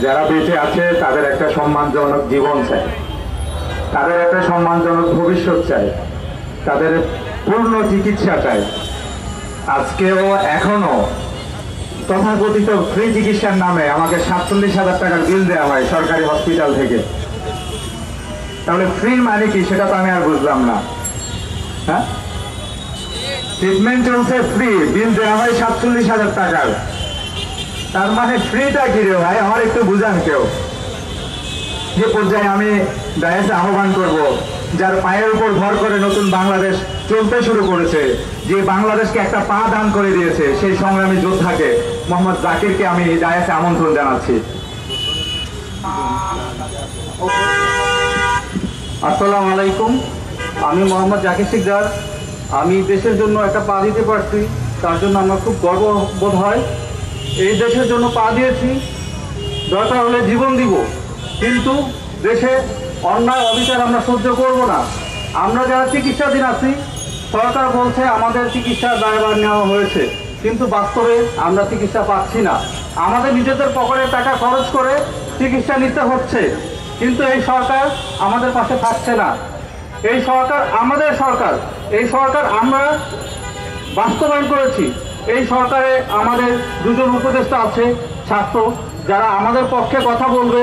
যারা বেঁচে আছে তাদের একটা সম্মানজনক জীবন চাই, তাদের একটা সম্মানজনক ভবিষ্যৎ চাই, তাদের পূর্ণ চিকিৎসা চাই। আজকেও এখনো তথাকথিত ফ্রি চিকিৎসার নামে আমাকে 47,000 টাকার বিল দেওয়া হয় সরকারি হসপিটাল থেকে। তাহলে ফ্রি মানে কি সেটা তো আমি আর বুঝলাম না। হ্যাঁ, ট্রিটমেন্ট চলছে ফ্রি, বিল দেওয়া হয় 47,000 টাকার। তার মানে ফ্রিটা কি রে ভাই, আমার একটু বুঝান কেউ। যে পর্যায়ে আমি ডায়াসে আহ্বান করব, যার পায়ের উপর ভর করে নতুন বাংলাদেশ চলতে শুরু করেছে, যে বাংলাদেশকে একটা পা দান করে দিয়েছে, সেই সংগ্রামী যোদ্ধাকে মোহাম্মদ জাকিরকে আমি ডায়াসে আমন্ত্রণ জানাচ্ছি। আসসালামু আলাইকুম, আমি মোহাম্মদ জাকির শিকদার। আমি দেশের জন্য একটা পা দিতে পারছি, তার জন্য আমার খুব গর্ববোধ হয়। এই দেশের জন্য পা দিয়েছি, দরকার হলে জীবন দিব, কিন্তু দেশে অন্যায় অবিচার আমরা সহ্য করব না। আমরা যারা চিকিৎসাধীন আছি, সরকার বলছে আমাদের চিকিৎসার দায়ভার নেওয়া হয়েছে, কিন্তু বাস্তবে আমরা চিকিৎসা পাচ্ছি না। আমাদের নিজেদের পকেটের টাকা খরচ করে চিকিৎসা নিতে হচ্ছে, কিন্তু এই সরকার আমাদের পাশে থাকছে না। এই সরকার আমাদের সরকার, এই সরকার আমরা বাস্তবায়ন করেছি। এই সরকারে আমাদের দুজন উপদেষ্টা আছে ছাত্র, যারা আমাদের পক্ষে কথা বলবে,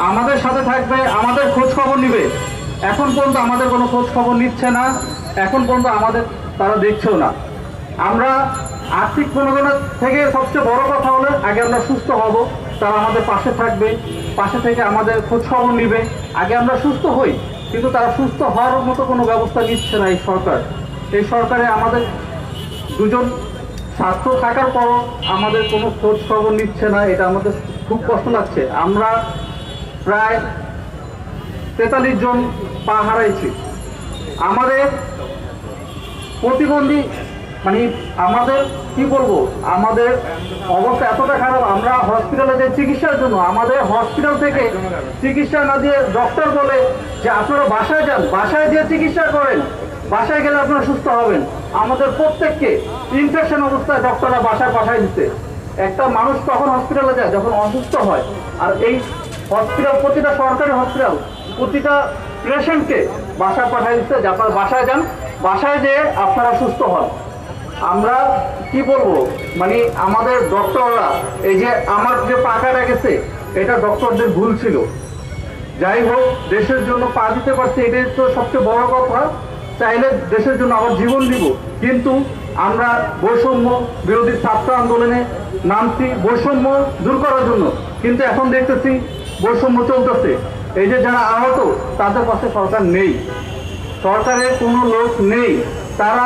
আমাদের সাথে থাকবে, আমাদের খোঁজ খবর নিবে। এখন পর্যন্ত আমাদের কোনো খোঁজ খবর নিচ্ছে না, এখন পর্যন্ত আমাদের তারা দেখছেও না। আমরা আর্থিক প্রণোদনা থেকে সবচেয়ে বড় কথা হলো আগে আমরা সুস্থ হব, তারা আমাদের পাশে থাকবে, পাশে থেকে আমাদের খোঁজ খবর নিবে। আগে আমরা সুস্থ হই, কিন্তু তারা সুস্থ হওয়ার মতো কোনো ব্যবস্থা নিচ্ছে না এই সরকার। এই সরকারে আমাদের দুজন ছাত্র থাকার পরও আমাদের কোনো খোঁজ খবর নিচ্ছে না, এটা আমাদের খুব কষ্ট লাগছে। আমরা প্রায় 43 জন পা হারাইছি। আমাদের প্রতিবন্ধী মানে আমাদের কি বলবো, আমাদের অবস্থা এতটা খারাপ, আমরা হসপিটালে যে চিকিৎসার জন্য, আমাদের হসপিটাল থেকে চিকিৎসা না দিয়ে ডক্টর বলে যে আপনারা বাসায় যান, বাসায় গিয়ে চিকিৎসা করেন, বাসায় গেলে আপনারা সুস্থ হবেন। আমাদের প্রত্যেককে ইনফেকশন অবস্থায় ডক্টররা বাসায় পাঠায় দিতে। একটা মানুষ তখন হসপিটালে যায় যখন অসুস্থ হয়, আর এই হসপিটাল, প্রতিটা সরকারি হসপিটাল প্রতিটা পেশেন্টকে বাসায় পাঠায় দিচ্ছে যে আপনারা বাসায় যান, বাসায় যেয়ে আপনারা সুস্থ হন। আমরা কি বলবো, মানে আমাদের ডক্টররা, এই যে আমার যে পাকাটা গেছে, এটা ডক্টরদের ভুল ছিল। যাই হোক, দেশের জন্য পা দিতে পারছি, এটাই তো সবচেয়ে বড় কথা। চাইলে দেশের জন্য আবার জীবন দিব, কিন্তু আমরা বৈষম্য বিরোধী ছাত্র আন্দোলনে নামছি বৈষম্য দূর করার জন্য, কিন্তু এখন দেখতেছি বৈষম্য চলতেছে। এই যে যারা আহত, তাদের পাশে সরকার নেই, সরকারের কোনো লোক নেই। তারা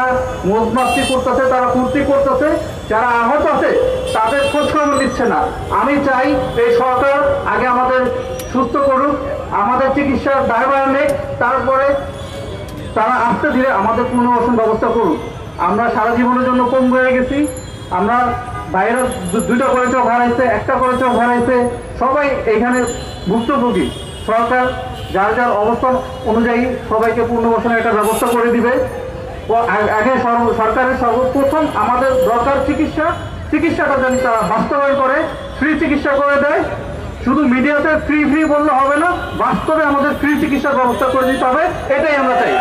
মজমাস্তি করতেছে, তারা ফুর্তি করতেছে, যারা আহত আছে তাদের খোঁজ খবর নিচ্ছে না। আমি চাই এই সরকার আগে আমাদের সুস্থ করুক, আমাদের চিকিৎসার দায়ভার নেই, তারপরে তারা আস্তে ধীরে আমাদের পুনর্বাসন ব্যবস্থা করুক। আমরা সারা জীবনের জন্য পঙ্গু হয়ে গেছি। আমরা বাইরে 2টা করে চোখ হারাইছে, 1টা করে চোখ হারাইছে, সবাই এখানে ভুক্তভোগী। সরকার যার যার অবস্থান অনুযায়ী সবাইকে পুনর্বাসনের একটা ব্যবস্থা করে দিবে। আগে সরকারের সর্বপ্রথম আমাদের দরকার চিকিৎসাটা জানি তারা বাস্তবায়ন করে, ফ্রি চিকিৎসা করে দেয়। শুধু মিডিয়াতে ফ্রি ফ্রি বললে হবে না, বাস্তবে আমাদের ফ্রি চিকিৎসার ব্যবস্থা করে দিতে হবে। এটাই আমরা চাই।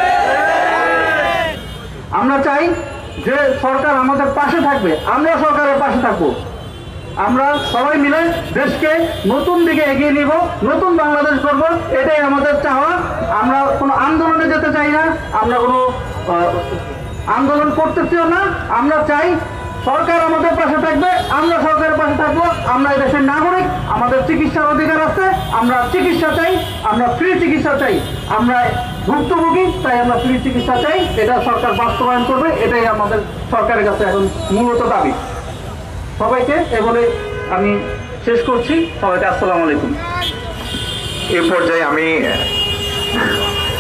আমরা চাই যে সরকার আমাদের পাশে থাকবে, আমরা সরকারের পাশে থাকবো। আমরা সবাই মিলে দেশকে নতুন দিকে এগিয়ে নিব, নতুন বাংলাদেশ করব, এটাই আমাদের চাওয়া। আমরা কোনো আন্দোলনে যেতে চাই না, আমরা কোনো আন্দোলন করতেছিও না। আমরা চাই সরকার আমাদের পাশে থাকবে, আমরা সরকারের পাশে থাকবো। আমরা এই দেশের নাগরিক, আমাদের চিকিৎসার অধিকার আছে, আমরা চিকিৎসা চাই, আমরা ফ্রি চিকিৎসা চাই। আমরা ভুক্তভোগী, তাই আমরা ফ্রি চিকিৎসা চাই। এটা সরকার বাস্তবায়ন করবে, এটাই আমাদের সরকারের কাছে এখন মূলত দাবি। সবাইকে এ বলে আমি শেষ করছি। সবাইকে আসসালামু আলাইকুম। এ পর্যায়ে আমি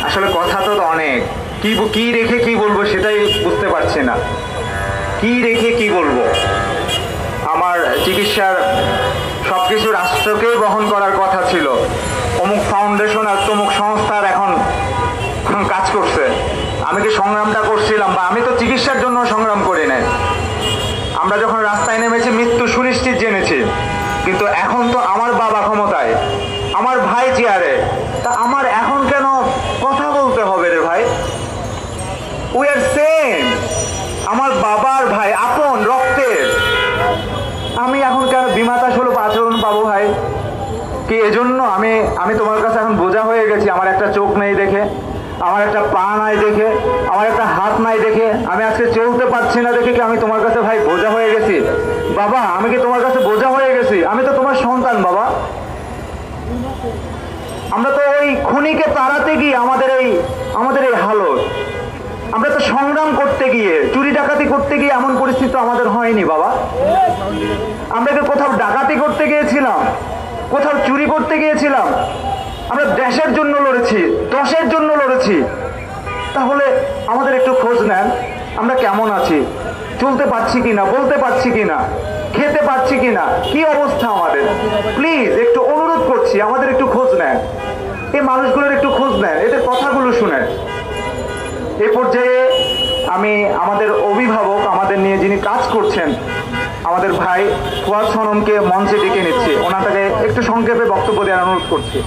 আসলে কথা তো অনেক, কি রেখে কি বলবো সেটাই বুঝতে পারছি না। কি রেখে কি বলবো? আমার চিকিৎসার সবকিছু রাষ্ট্রকেই বহন করার কথা ছিল। অমুক ফাউন্ডেশন আর তমুক সংস্থার এখন কাজ করছে। আমি কি সংগ্রামটা করছিলাম? বা আমি তো চিকিৎসার জন্য সংগ্রাম করি নাই। আমরা যখন রাস্তায় নেমেছি মৃত্যু সুনিশ্চিত জেনেছি, কিন্তু এখন তো আমার বাবা ক্ষমতায়, কি এজন্য আমি আমি তোমার কাছে এখন বোঝা হয়ে গেছি? আমার একটা চোখ নেই দেখে, আমার একটা পা নাই দেখে, আমার একটা হাত নাই দেখে, আমি আজকে চলতে পারছি না দেখে কি আমি তোমার কাছে ভাই বোঝা হয়ে গেছি? বাবা, আমি কি তোমার কাছে বোঝা হয়ে গেছি? আমি তো তোমার সন্তান বাবা। আমরা তো ওই খুনিকে তাড়াতে গিয়ে আমাদের এই হালত, আমরা তো সংগ্রাম করতে গিয়ে, চুরি ডাকাতি করতে গিয়ে এমন পরিস্থিতি তো আমাদের হয়নি বাবা। আমরা কি কোথাও ডাকাতি করতে গিয়েছিলাম, কোথাও চুরি করতে গিয়েছিলাম? আমরা দেশের জন্য লড়েছি, দশের জন্য লড়েছি। তাহলে আমাদের একটু খোঁজ নেন, আমরা কেমন আছি, চলতে পারছি কিনা, বলতে পারছি কিনা, খেতে পারছি কিনা, কি অবস্থা আমাদের। প্লিজ একটু অনুরোধ করছি, আমাদের একটু খোঁজ নেন, এই মানুষগুলোর একটু খোঁজ নেন, এদের কথাগুলো শুনেন। এ পর্যায়ে আমি আমাদের অভিভাবক, আমাদের নিয়ে যিনি কাজ করছেন, আমাদের ভাই ফুয়াদ সনমকে মঞ্চে ডেকে নিচ্ছি, ওনাটাকে একটু সংক্ষেপে বক্তব্য দেওয়ার অনুরোধ করছি।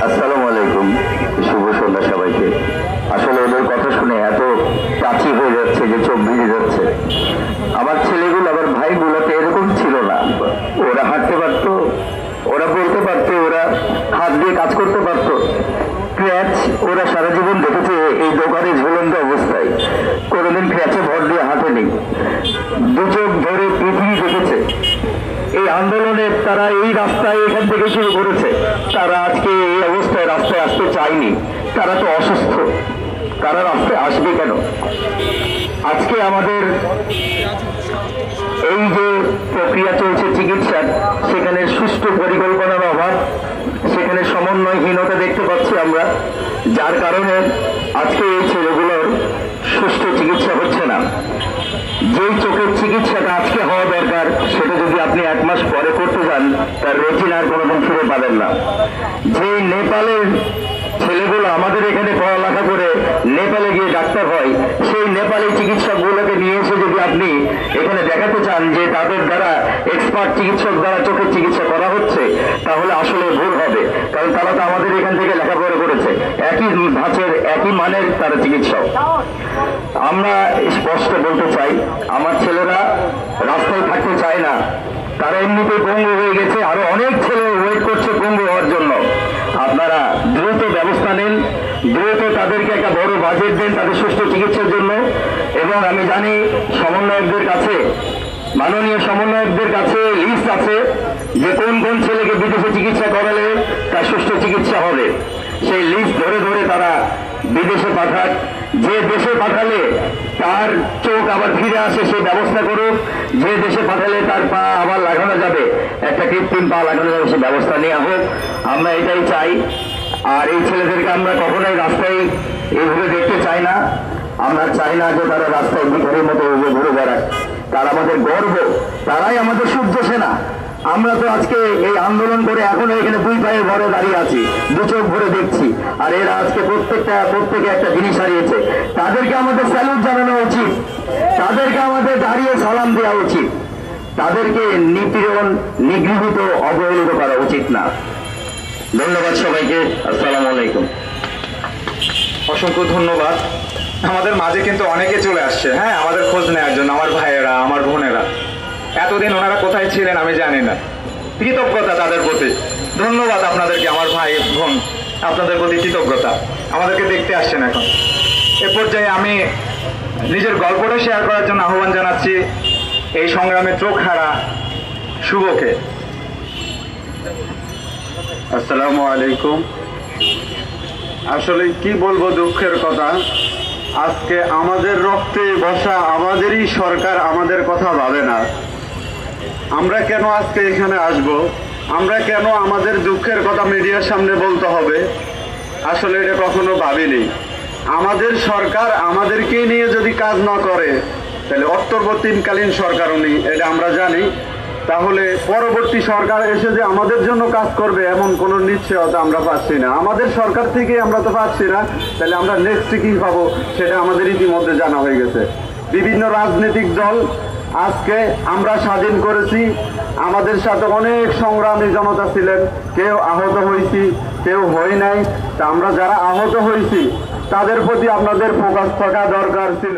আসসালামু আলাইকুম, শুভ সন্ধ্যা সবাইকে। আসলে ওদের কথা শুনে এত কাছি হয়ে যাচ্ছে যে চোখ ভিজে যাচ্ছে। আমার ছেলেগুলো, আমার ভাইগুলো তো এরকম ছিল না। ওরা হাঁটতে পারতো, ওরা বলতে পারতো, ওরা হাত দিয়ে কাজ করতে পারতো। ক্র্যাচ ওরা সারা জীবন দেখেছে এই দোকানে ঝুলন্ত অবস্থায়, কোনোদিন ক্র্যাচে ভর দিয়ে হাঁটেনি। দু চোখ ধরে পৃথিবী দেখেছে। এই আন্দোলনে তারা এই রাস্তায় এখান থেকে শুরু করেছে। তারা আজকে এই অবস্থায় রাস্তায় আসতে চায়নি। তারা তো অসুস্থ, তারা রাস্তায় আসবে কেন? আজকে আমাদের এই যে প্রক্রিয়া চলছে চিকিৎসার, সেখানে সুষ্ঠু পরিকল্পনার অভাব, সেখানে সমন্বয়হীনতা দেখতে পাচ্ছি আমরা, যার কারণে আজকে এই ছেলেগুলোর সুষ্ঠু চিকিৎসা হচ্ছে না। যেই চোখের চিকিৎসাটা আজকে হওয়া দরকার, সেটা যদি আপনি 1 মাস পরে করতে যান, তার রেটিনার কোনোদিন ফিরে পাবেন না। যে নেপালের ছেলেগুলো আমাদের এখানে পড়ালেখা করে নেপালে গিয়ে ডাক্তার হয়, সেই নেপালি চিকিৎসকগুলোকে নিয়ে এসে যদি আপনি এখানে দেখাতে চান যে তাদের দ্বারা, এক্সপার্ট চিকিৎসক দ্বারা চোখের চিকিৎসা করা হচ্ছে, তাহলে আসলে ভুল হবে। কারণ তারা তো আমাদের এখান থেকে লেখাপড়া করেছে, একই ধাঁচের একই মানের তারা চিকিৎসক। আমরা স্পষ্ট বলতে চাই, আমার ছেলেরা রাস্তায় থাকতে চায় না। তারা এমনিতেই পঙ্গু হয়ে গেছে, আরো অনেক ছেলে ওয়েট করছে পঙ্গু হওয়ার জন্য। আপনারা দ্রুত ব্যবস্থা নিন, দ্রুত তাদেরকে একটা বড় বাজেট দেন তাদের সুস্থ চিকিৎসার জন্য। এবং আমি জানি সমন্বয়কদের কাছে, মাননীয় সমন্বয়কদের কাছে লিস্ট আছে যে কোন কোন ছেলেকে বিদেশে চিকিৎসা করালে তার সুস্থ চিকিৎসা হবে। সেই লিস্ট ধরে ধরে তারা বিদেশে পাঠাক। যে দেশে পাঠালে তার চোখ আবার ফিরে আসে সেই ব্যবস্থা করুক। যে দেশে পাঠালে তার পা আবার লাগানো যাবে, একটা কৃত্রিম পা লাগানো যাবে, সেই ব্যবস্থা নেওয়া হোক। আমরা এটাই চাই। আর এই ছেলেদেরকে আমরা কখনোই রাস্তায় এইভাবে দেখতে চাই না। আমরা চাই না যে তারা রাস্তায় ভিখারির মতো ঘুরে বেড়ায়। তারা আমাদের গর্ব, তারাই আমাদের সূর্য সেনা। আমরা তো আজকে এই আন্দোলন করে এখনো এখানে 2 পায়ে ভরে দাঁড়িয়ে আছি, 2 চোখ ভরে দেখছি। আর এরা আজকে প্রত্যেকে একটা জিনিস হারিয়েছে। তাদেরকে আমাদের স্যালুট জানানো উচিত, তাদেরকে আমাদের দাঁড়িয়ে সালাম দেওয়া উচিত। তাদেরকে নিপীড়ন, নিগৃহীত, অবহেলিত করা উচিত না। ধন্যবাদ সবাইকে। আসসালামু আলাইকুম। অসংখ্য ধন্যবাদ। আমাদের মাঝে কিন্তু অনেকে চলে আসছে, হ্যাঁ, আমাদের খোঁজ নেওয়ার জন্য। আমার ভাইয়েরা, আমার বোনেরা, এতদিন ওনারা কোথায় ছিলেন আমি জানি না। কৃতজ্ঞতা তাদের প্রতি, ধন্যবাদ আপনাদেরকে। আমার ভাই বোন, আপনাদের প্রতি কৃতজ্ঞতা, আমাদেরকে দেখতে আসছেন এখন। এ পর্যায়ে আমি নিজের গল্পটা শেয়ার করার জন্য আহ্বান জানাচ্ছি এই সংগ্রামে চোখ হারা শুভকে। আসসালামু আলাইকুম। আসলে কি বলবো, দুঃখের কথা। আজকে আমাদের রক্তে বসা আমাদেরই সরকার আমাদের কথা ভাবে না। আমরা কেন আজকে এখানে আসব? আমরা কেন আমাদের দুঃখের কথা মিডিয়ার সামনে বলতে হবে? আসলে এটা কখনো ভাবিনি। আমাদের সরকার আমাদেরকেই নিয়ে যদি কাজ না করে, তাহলে অন্তর্বর্তীকালীন সরকার উনি, এটা আমরা জানি। তাহলে পরবর্তী সরকার এসে যে আমাদের জন্য কাজ করবে এমন কোনো নিশ্চয়তা আমরা পাচ্ছি না। আমাদের সরকার থেকে আমরা তো পাচ্ছি না, তাহলে আমরা নেক্সট কি পাবো সেটা আমাদের ইতিমধ্যে জানা হয়ে গেছে। বিভিন্ন রাজনৈতিক দল আজকে আমরা স্বাধীন করেছি, আমাদের সাথে অনেক সংগ্রামী জনতা ছিলেন, কেউ আহত হয়েছি, কেউ হয় নাই। তা আমরা যারা আহত হয়েছি তাদের প্রতি আপনাদের ফোকাস থাকা দরকার ছিল।